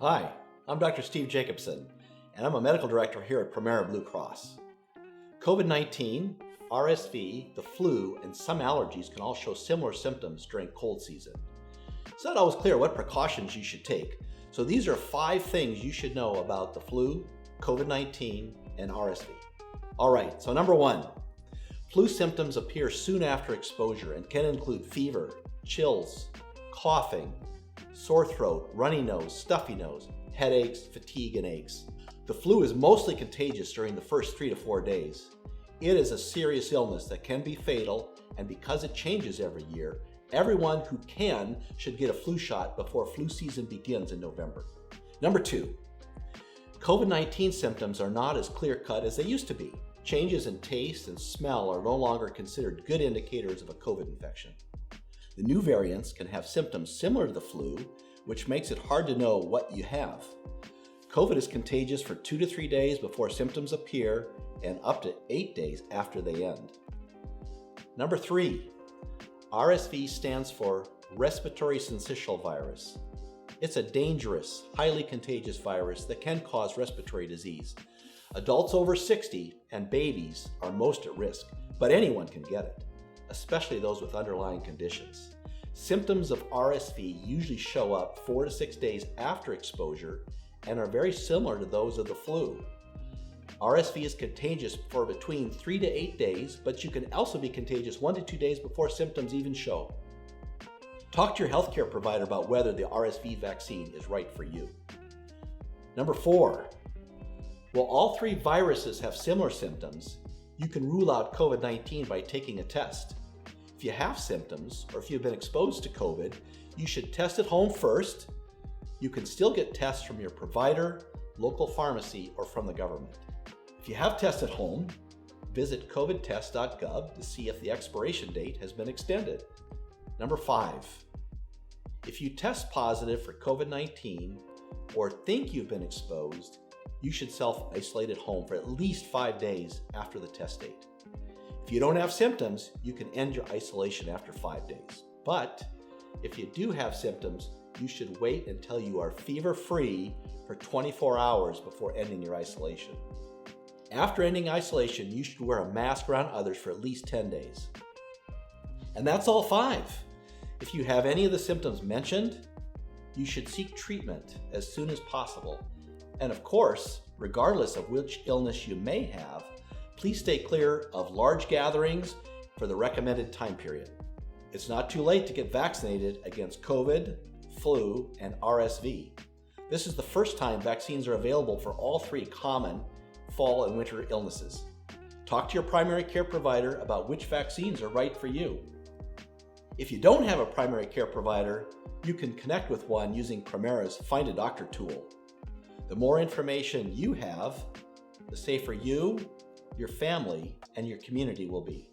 Hi, I'm Dr. Steve Jacobson, and I'm a medical director here at Premera Blue Cross. COVID-19, RSV, the flu, and some allergies can all show similar symptoms during cold season. It's not always clear what precautions you should take, so these are 5 things you should know about the flu, COVID-19, and RSV. All right, so number 1, flu symptoms appear soon after exposure and can include fever, chills, coughing, sore throat, runny nose, stuffy nose, headaches, fatigue, and aches. The flu is mostly contagious during the first 3 to 4 days. It is a serious illness that can be fatal, and because it changes every year, everyone who can should get a flu shot before flu season begins in November. Number 2, COVID-19 symptoms are not as clear-cut as they used to be. Changes in taste and smell are no longer considered good indicators of a COVID infection. The new variants can have symptoms similar to the flu, which makes it hard to know what you have. COVID is contagious for 2 to 3 days before symptoms appear and up to 8 days after they end. Number 3, RSV stands for respiratory syncytial virus. It's a dangerous, highly contagious virus that can cause respiratory disease. Adults over 60 and babies are most at risk, but anyone can get it, especially those with underlying conditions. Symptoms of RSV usually show up 4 to 6 days after exposure and are very similar to those of the flu. RSV is contagious for between 3 to 8 days, but you can also be contagious 1 to 2 days before symptoms even show. Talk to your healthcare provider about whether the RSV vaccine is right for you. Number 4, while all 3 viruses have similar symptoms, you can rule out COVID-19 by taking a test. If you have symptoms or if you've been exposed to COVID, you should test at home first. You can still get tests from your provider, local pharmacy, or from the government. If you have tests at home, visit covidtest.gov to see if the expiration date has been extended. Number 5, if you test positive for COVID-19 or think you've been exposed, you should self-isolate at home for at least 5 days after the test date. If you don't have symptoms, you can end your isolation after 5 days. But if you do have symptoms, you should wait until you are fever-free for 24 hours before ending your isolation. After ending isolation, you should wear a mask around others for at least 10 days. And that's all 5. If you have any of the symptoms mentioned, you should seek treatment as soon as possible. And of course, regardless of which illness you may have, please stay clear of large gatherings for the recommended time period. It's not too late to get vaccinated against COVID, flu, and RSV. This is the first time vaccines are available for all 3 common fall and winter illnesses. Talk to your primary care provider about which vaccines are right for you. If you don't have a primary care provider, you can connect with one using Premera's Find a Doctor tool. The more information you have, the safer you, your family, and your community will be.